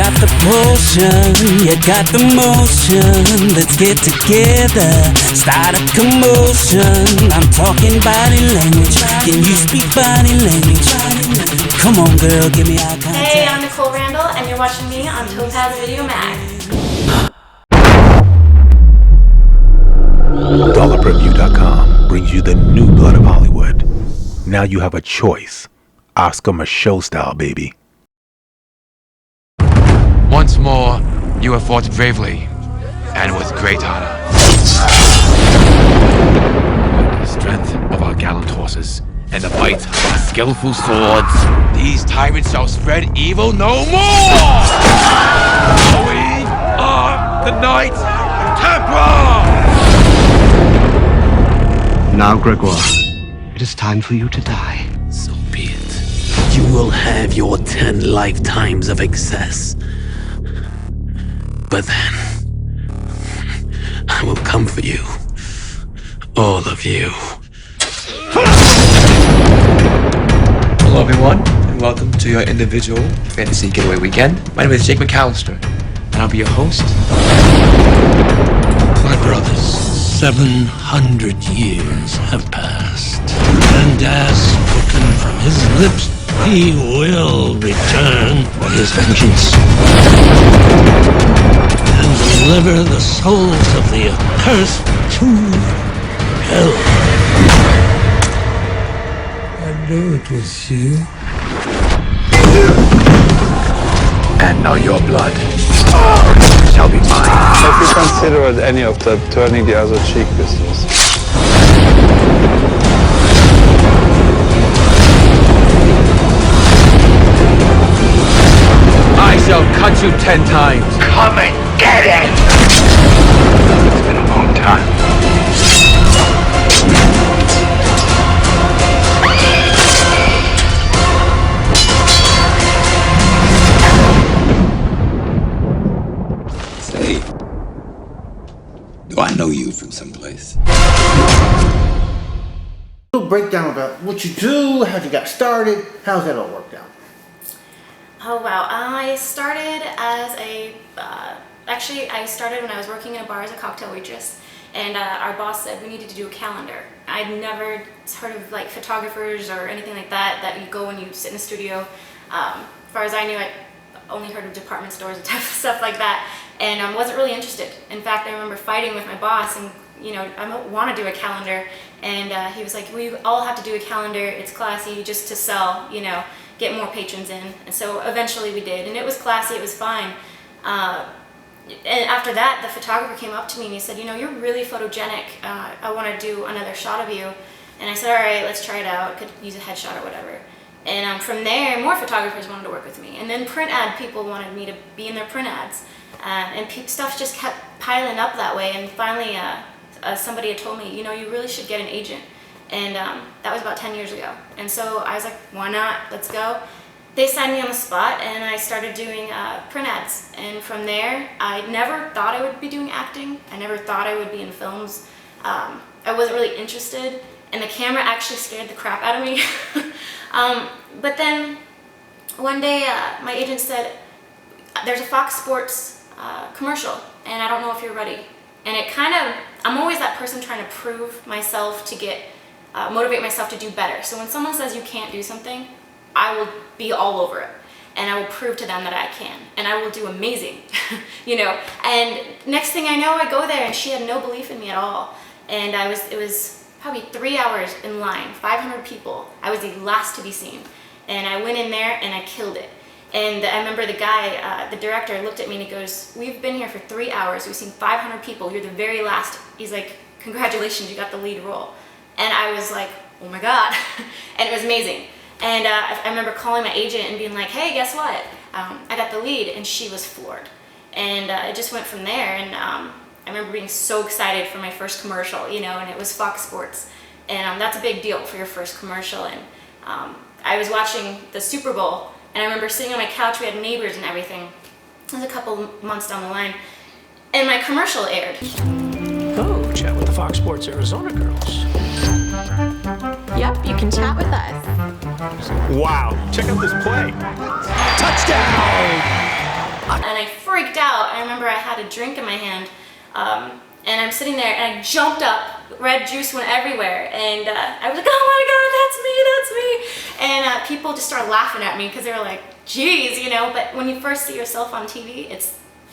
got the potion, you got the motion. Let's get together, start a commotion. I'm talking body language. Can you speak body language? Come on, girl, give me eye contact. Hey, I'm Nicole Randell, and you're watching me on Topaz Video Mag. DollarPreview.com brings you the new blood of Hollywood. Now you have a choice. Oscar Michaud style, baby. Once more, you have fought bravely and with great honor. With the strength of our gallant horses and the might of our skillful swords, these tyrants shall spread evil no more! We are the Knights Templar! Now, Gregoire, it is time for you to die. So be it. You will have your 10 lifetimes of excess. But then, I will come for you. All of you. Hello everyone, and welcome to your individual fantasy getaway weekend. My name is Jake McAllister, and I'll be your host. My brothers, 700 years have passed, and as spoken from his lips, he will return for his vengeance and deliver the souls of the accursed to hell. I knew it was you. And now your blood shall be mine. Have you considered any of the turning the other cheek business? I shall cut you 10 times. Come and get it! It's been a long time. Say, do I know you from someplace? A little breakdown about what you do, how you got started, how's that all worked out? Oh wow, I started as a, actually I started when I was working in a bar as a cocktail waitress, and our boss said we needed to do a calendar. I'd never heard of like photographers or anything like that, that you go and you sit in a studio. As far as I knew, I only heard of department stores and stuff like that, and wasn't really interested. In fact, I remember fighting with my boss, and you know, I want to do a calendar, and he was like, we all have to do a calendar, it's classy, just to sell, you know, get more patrons in. And so eventually we did, and it was classy, it was fine. And after that, the photographer came up to me and he said, you know, you're really photogenic, I want to do another shot of you. And I said, all right, let's try it out, could use a headshot or whatever. And from there, more photographers wanted to work with me. And then print ad people wanted me to be in their print ads. And stuff just kept piling up that way. And finally, somebody had told me, you know, you really should get an agent. And that was about 10 years ago. And so I was like, why not? Let's go. They signed me on the spot, and I started doing print ads. And from there, I never thought I would be doing acting. I never thought I would be in films. I wasn't really interested, and the camera actually scared the crap out of me. But then one day, my agent said, there's a Fox Sports commercial, and I don't know if you're ready. And it kind of, I'm always that person trying to prove myself to get, motivate myself to do better. So when someone says you can't do something, I will be all over it. And I will prove to them that I can. And I will do amazing, you know. And next thing I know, I go there and she had no belief in me at all. And it was probably 3 hours in line, 500 people. I was the last to be seen. And I went in there and I killed it. And I remember the guy, the director, looked at me and he goes, we've been here for 3 hours, we've seen 500 people, you're the very last. He's like, congratulations, you got the lead role. And I was like, oh my God. And it was amazing. And I remember calling my agent and being like, hey, guess what? I got the lead, and she was floored. And it just went from there. And I remember being so excited for my first commercial, you know, and it was Fox Sports. And that's a big deal for your first commercial. And I was watching the Super Bowl, and I remember sitting on my couch, we had neighbors and everything. It was a couple months down the line. And my commercial aired. Oh, chat with the Fox Sports Arizona girls. Yep, you can chat with us. Wow, check out this play. Touchdown! remember I had a drink in my hand, and I'm sitting there and I jumped up, red juice went everywhere, and I was like, oh my God, that's me, and people just started laughing at me because they were like, geez, you know. But when you first see yourself on TV,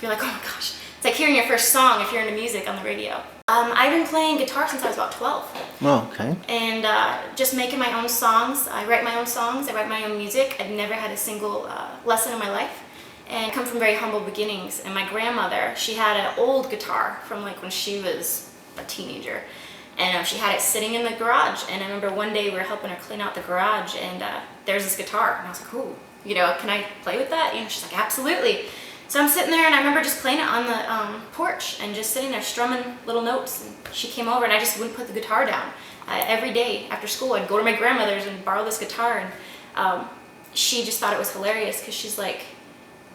you're like, oh my gosh. It's like hearing your first song if you're into music on the radio. I've been playing guitar since I was about 12. Oh, okay. And just making my own songs. I write my own songs, I write my own music. I've never had a single lesson in my life. And I come from very humble beginnings. And my grandmother, she had an old guitar from like when she was a teenager. And she had it sitting in the garage. And I remember one day we were helping her clean out the garage, and there's this guitar. And I was like, ooh, you know, can I play with that? And she's like, absolutely. So I'm sitting there, and I remember just playing it on the porch and just sitting there strumming little notes. And she came over, and I just wouldn't put the guitar down. Every day after school, I'd go to my grandmother's and borrow this guitar. And she just thought it was hilarious because she's like,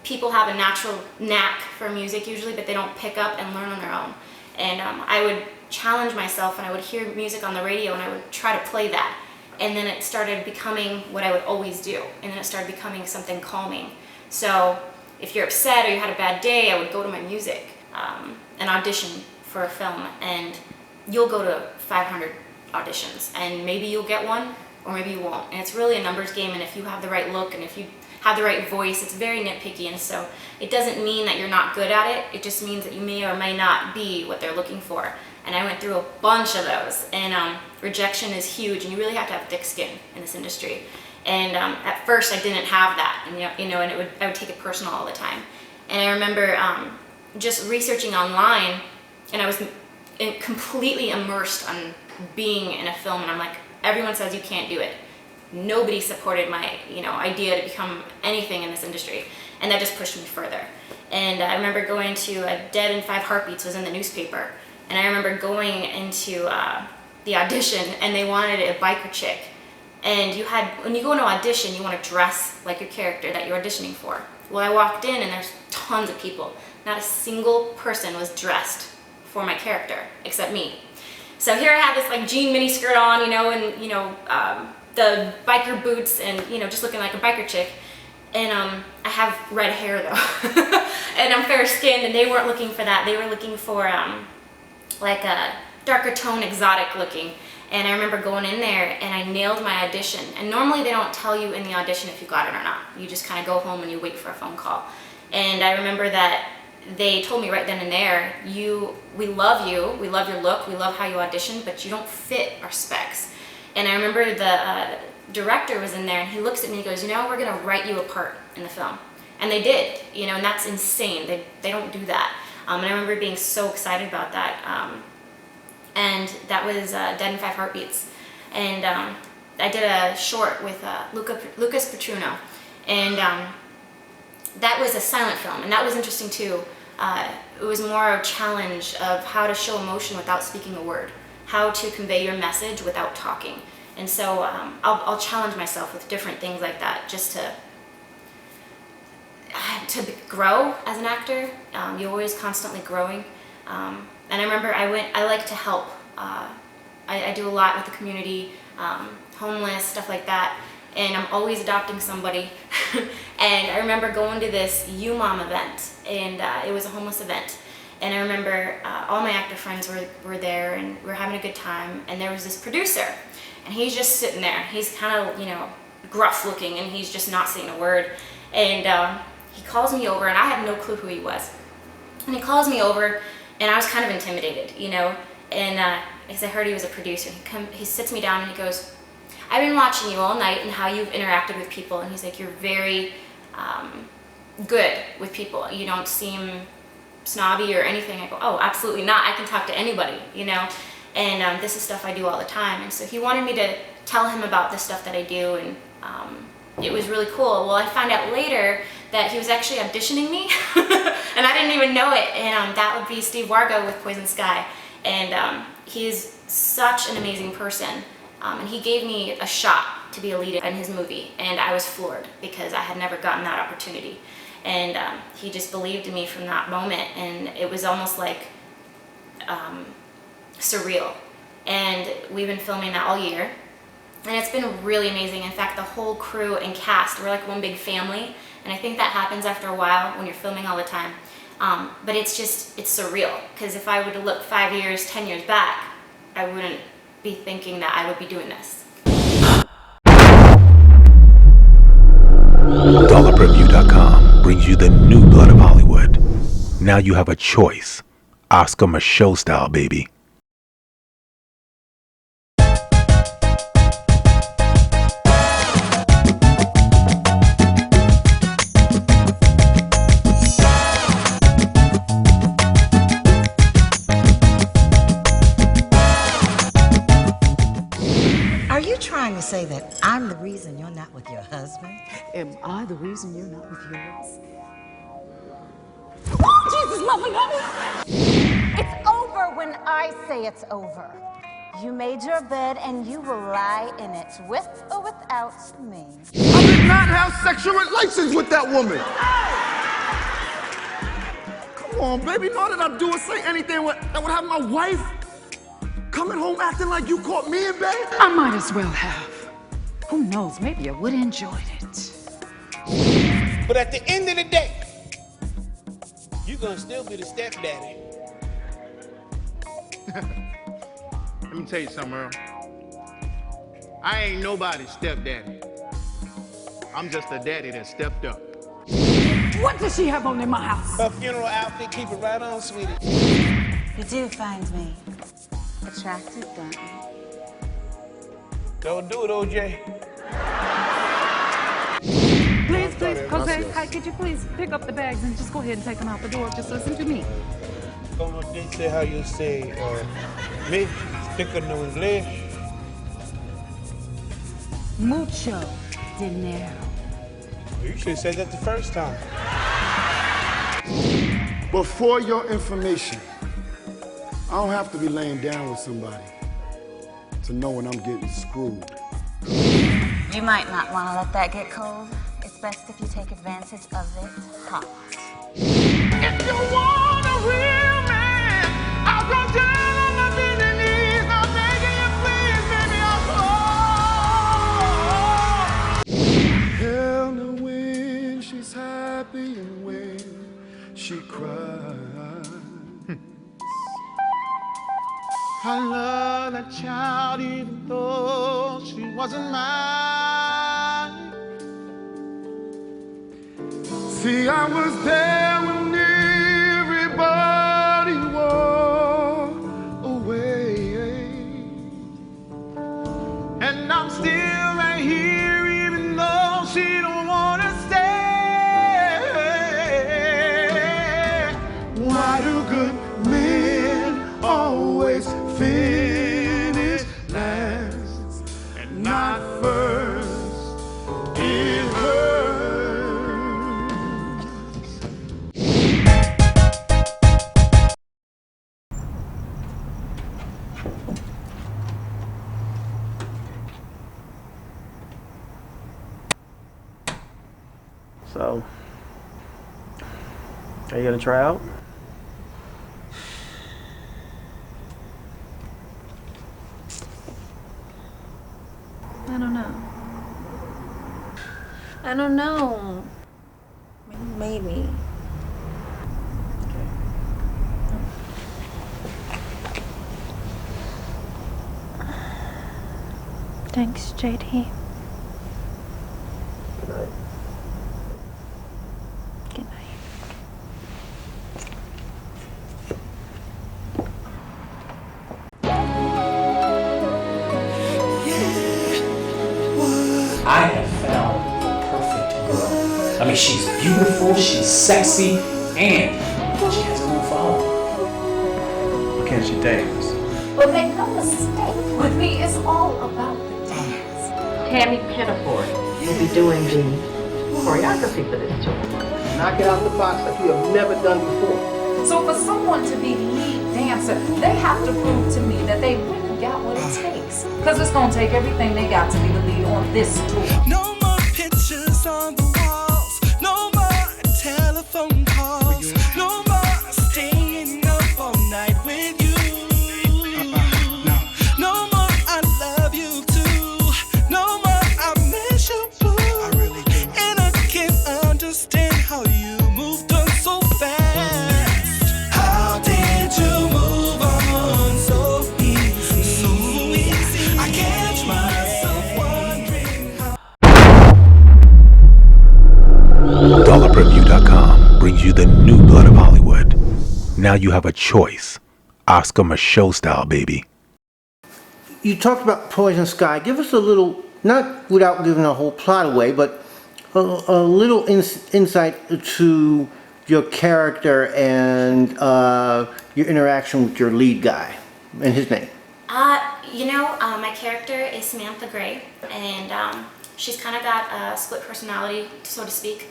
people have a natural knack for music usually, but they don't pick up and learn on their own. And I would challenge myself, and I would hear music on the radio, and I would try to play that. And then it started becoming what I would always do. And then it started becoming something calming. So if you're upset or you had a bad day, I would go to my music and audition for a film. And you'll go to 500 auditions, and maybe you'll get one, or maybe you won't. And it's really a numbers game, and if you have the right look, and if you have the right voice, it's very nitpicky. And so it doesn't mean that you're not good at it. It just means that you may or may not be what they're looking for. And I went through a bunch of those, and rejection is huge, and you really have to have thick skin in this industry. And at first I didn't have that, and and I would take it personal all the time. And I remember just researching online, and I was completely immersed on being in a film, and I'm like, everyone says you can't do it. Nobody supported my idea to become anything in this industry, and that just pushed me further. And I remember going to Dead in 5 Heartbeats was in the newspaper, and I remember going into the audition, and they wanted a biker chick. And when you go into audition, you want to dress like your character that you're auditioning for. Well, I walked in, and there's tons of people. Not a single person was dressed for my character except me. So here I have this like jean mini skirt on, and the biker boots, and just looking like a biker chick. And I have red hair though, and I'm fair skinned, and they weren't looking for that. They were looking for like a darker tone, exotic looking. And I remember going in there, and I nailed my audition. And normally they don't tell you in the audition if you got it or not. You just kind of go home and you wait for a phone call. And I remember that they told me right then and there, we love you, we love your look, we love how you audition, but you don't fit our specs. And I remember the director was in there, and he looks at me and he goes, we're gonna write you a part in the film. And they did, and that's insane. They don't do that. And I remember being so excited about that. And that was Dead in 5 Heartbeats. And I did a short with Lucas Petruno. And that was a silent film, and that was interesting too. It was more a challenge of how to show emotion without speaking a word, how to convey your message without talking. And so I'll challenge myself with different things like that, just to grow as an actor. You're always constantly growing. And I remember I like to help. I do a lot with the community, homeless, stuff like that. And I'm always adopting somebody. And I remember going to this UMOM event, and it was a homeless event. And I remember all my actor friends were there, and we were having a good time. And there was this producer, and he's just sitting there. He's kind of, gruff looking, and he's just not saying a word. And he calls me over, and I had no clue who he was. And he calls me over, and I was kind of intimidated, and because I heard he was a producer. He sits me down, and he goes, I've been watching you all night and how you've interacted with people. And he's like, you're very good with people. You don't seem snobby or anything. I go, oh, absolutely not. I can talk to anybody, and this is stuff I do all the time. And so he wanted me to tell him about the stuff that I do, and it was really cool. Well, I found out later that he was actually auditioning me, and I didn't even know it. And that would be Steve Wargo with Poison Sky. And he's such an amazing person. And he gave me a shot to be a lead in his movie, and I was floored because I had never gotten that opportunity. And he just believed in me from that moment, and it was almost like surreal. And we've been filming that all year, and it's been really amazing. In fact, the whole crew and cast, we're like one big family, and I think that happens after a while when you're filming all the time. But it's surreal, because if I were to look 5 years, 10 years back, I wouldn't be thinking that I would be doing this. DollarPreview.com brings you the new blood of Hollywood. Now you have a choice. Oscar Michaud style, baby. Are you trying to say that I'm the reason you're not with your husband? Am I the reason you're not with yours? Oh, Jesus, Mother, it's over when I say it's over. You made your bed and you will lie in it, with or without me. I did not have sexual relations with that woman. Come on, baby, not that I do or say anything that would have my wife coming home acting like you caught me in bed. I might as well have. Who knows, maybe I would have enjoyed it. But at the end of the day, you're gonna still be the stepdaddy. Let me tell you something, Earl. I ain't nobody's stepdaddy. I'm just a daddy that stepped up. What does she have on in my house? Her funeral outfit, keep it right on, sweetie. You do find me attractive, don't you? Don't do it, OJ. Please, Jose, hi, could you please pick up the bags and just go ahead and take them out the door? Just listen to me. Como dice how you say, me, stick no English. Mucho dinero. You should have said that the first time. But for your information, I don't have to be laying down with somebody to know when I'm getting screwed. You might not want to let that get cold. It's best if you take advantage of it hot. If you want a real man, I'll go down on my bending knees. I'm begging you, please, baby, I'll tell her when she's happy and when she cries. I love that child even though she wasn't mine. See, I was there when everybody walked away. And I'm still right here even though she don't wanna stay. Why do good men always finish last and not first? It hurts. So, are you gonna try out? I don't know. I don't know. Maybe. Thanks, JD. Good night. Good night. I have found the perfect girl. I mean, she's beautiful, she's sexy, and she has a good following. Why can't she dance? But make no mistake, with me, it's all about the dance. Tammy Pinafore will be doing the choreography for this tour. Knock it out of the box like you have never done before. So for someone to be lead dancer, they have to prove to me that they really got what it takes. Because it's going to take everything they got to be the lead on this tour. No more pictures on the walls, no more telephone calls, no more staying up all night with you. No more I love you too, no more I miss you boo. And I can't understand how you moved on so fast. new blood of Hollywood. Now you have a choice. Oscar Michaud style, baby. You talked about Poison Sky. Give us a little, not without giving a whole plot away, but a little insight to your character and your interaction with your lead guy and his name. My character is Samantha Gray, and she's kind of got a split personality, so to speak.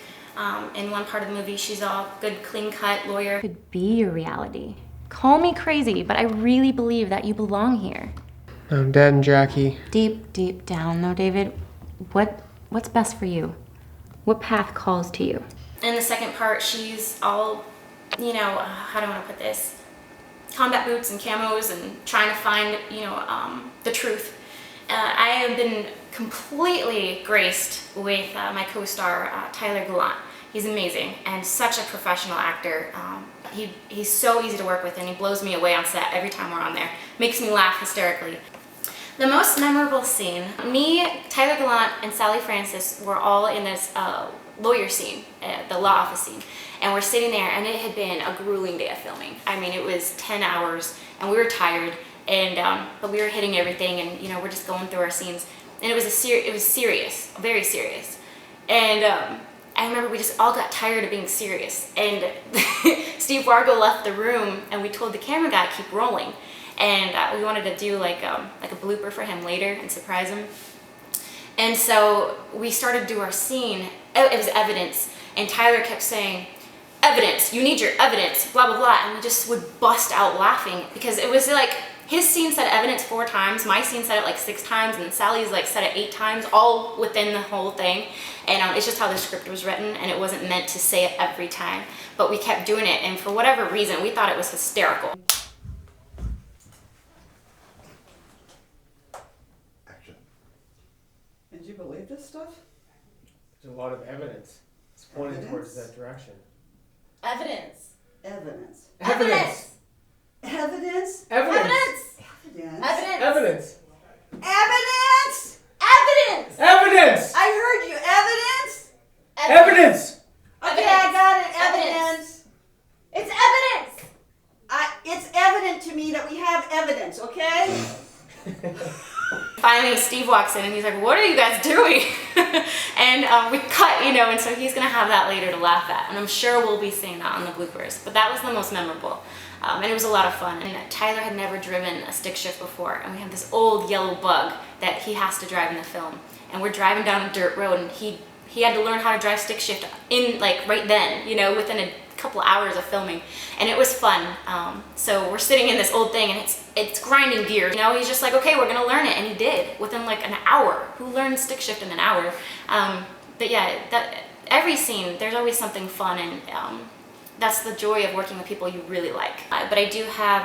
In one part of the movie, she's all good, clean-cut lawyer. Could be your reality. Call me crazy, but I really believe that you belong here. I'm Dad and Jackie. Deep, deep down, though, David, what's best for you? What path calls to you? In the second part, she's all, how do I want to put this? Combat boots and camos and trying to find, the truth. I have been completely graced with my co-star, Tyler Gallant. He's amazing and such a professional actor. He's so easy to work with, and he blows me away on set every time we're on there. Makes me laugh hysterically. The most memorable scene, me, Tyler Gallant, and Sally Francis were all in this lawyer scene, the law office scene. And we're sitting there, and it had been a grueling day of filming. I mean, it was 10 hours, and we were tired, and but we were hitting everything, and we're just going through our scenes. And it was serious, very serious. And I remember we just all got tired of being serious. And Steve Wargo left the room, and we told the camera guy to keep rolling. And we wanted to do like a blooper for him later and surprise him. And so we started to do our scene. It was evidence, and Tyler kept saying, "Evidence, you need your evidence, blah, blah, blah." And we just would bust out laughing because it was like his scene said evidence 4 times, my scene said it like 6 times, and Sally's like said it 8 times, all within the whole thing. And it's just how the script was written, and it wasn't meant to say it every time. But we kept doing it, and for whatever reason, we thought it was hysterical. Did you believe this stuff? There's a lot of evidence. It's pointing towards that direction. Evidence. Evidence. Evidence. Evidence. Evidence. Evidence. Evidence. Evidence. Evidence. Evidence. I heard you. Evidence. Evidence. Okay, I got it. Evidence. It's evidence. It's evident to me that we have evidence. Okay. Finally, Steve walks in and he's like, "What are you guys doing?" And we cut, and so he's gonna have that later to laugh at, and I'm sure we'll be seeing that on the bloopers. But that was the most memorable, and it was a lot of fun. And Tyler had never driven a stick shift before, and we have this old yellow bug that he has to drive in the film. And we're driving down a dirt road, and he had to learn how to drive stick shift in like right then, within a couple hours of filming, and it was fun. So we're sitting in this old thing, and it's grinding gears. He's just like, "Okay, we're gonna learn it," and he did within like an hour. Who learned stick shift in an hour? But yeah, every scene there's always something fun, and that's the joy of working with people you really like. But I do have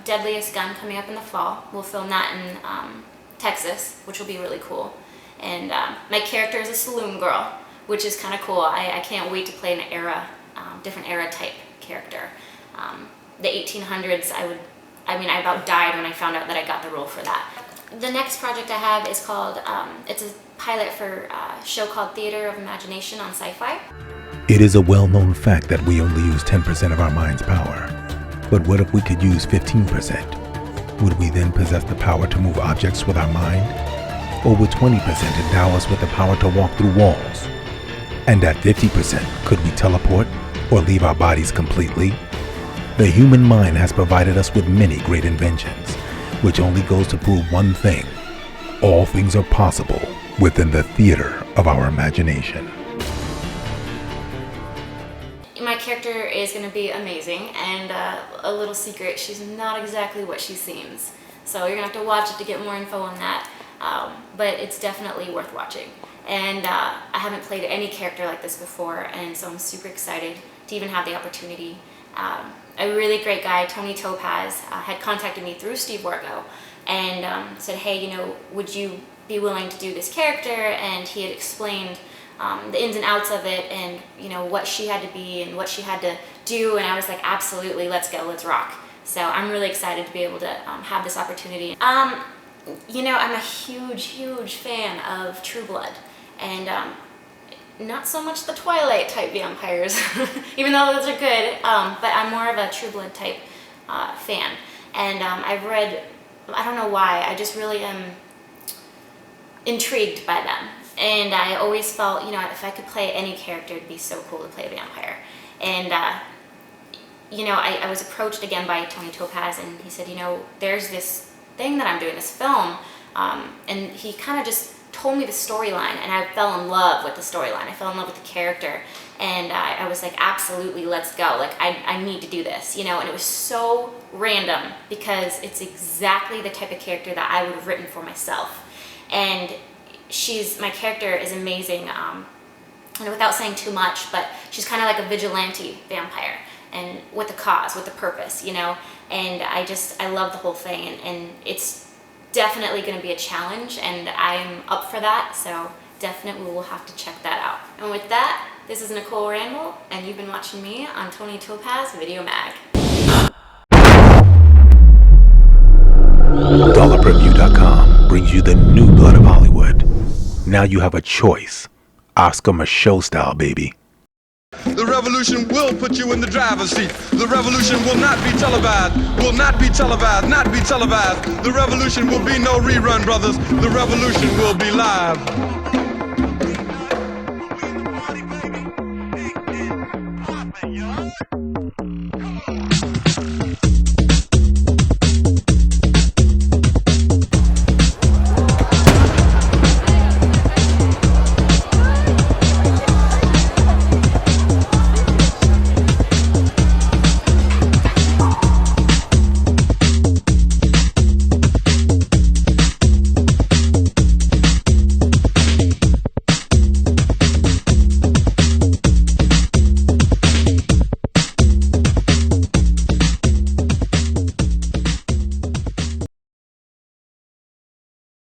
Deadliest Gun coming up in the fall. We'll film that in Texas, which will be really cool. And my character is a saloon girl, which is kind of cool. I can't wait to play an era. Different era type character. The 1800s, I about died when I found out that I got the role for that. The next project I have is called, it's a pilot for a show called Theater of Imagination on Sci-Fi. It is a well-known fact that we only use 10% of our mind's power. But what if we could use 15%? Would we then possess the power to move objects with our mind? Or would 20% endow us with the power to walk through walls? And at 50%, could we teleport or leave our bodies completely? The human mind has provided us with many great inventions, which only goes to prove one thing: all things are possible within the theater of our imagination. My character is going to be amazing, and a little secret, she's not exactly what she seems. So you're going to have to watch it to get more info on that, but it's definitely worth watching. And I haven't played any character like this before, and so I'm super excited to even have the opportunity. A really great guy, Tony Topaz, had contacted me through Steve Wargo and said, "Hey, would you be willing to do this character?" And he had explained the ins and outs of it, and what she had to be and what she had to do, and I was like, absolutely, let's go, let's rock. So I'm really excited to be able to have this opportunity. I'm a huge fan of True Blood, and not so much the Twilight type vampires, even though those are good, but I'm more of a True Blood type fan. And I've read, I don't know why, I just really am intrigued by them. And I always felt, you know, if I could play any character, it'd be so cool to play a vampire. And, you know, I was approached again by Tony Topaz, and he said, you know, there's this thing that I'm doing, this film, and he kind of just told me the storyline, and I fell in love with the storyline. I fell in love with the character, and I was like, absolutely, let's go. Like, I need to do this, you know, and it was so random because it's exactly the type of character that I would have written for myself. And my character is amazing, and without saying too much, but she's kind of like a vigilante vampire, and with a cause, with a purpose, you know, and I love the whole thing, and it's definitely going to be a challenge, and I'm up for that, so definitely we'll have to check that out. And with that, this is Nicole Randell, and you've been watching me on Tony Topaz Video Mag. DollarPreview.com brings you the new blood of Hollywood. Now you have a choice. Oscar Michaud style, baby. The revolution will put you in the driver's seat. The revolution will not be televised, will not be televised, not be televised. The revolution will be no rerun, brothers. The revolution will be live.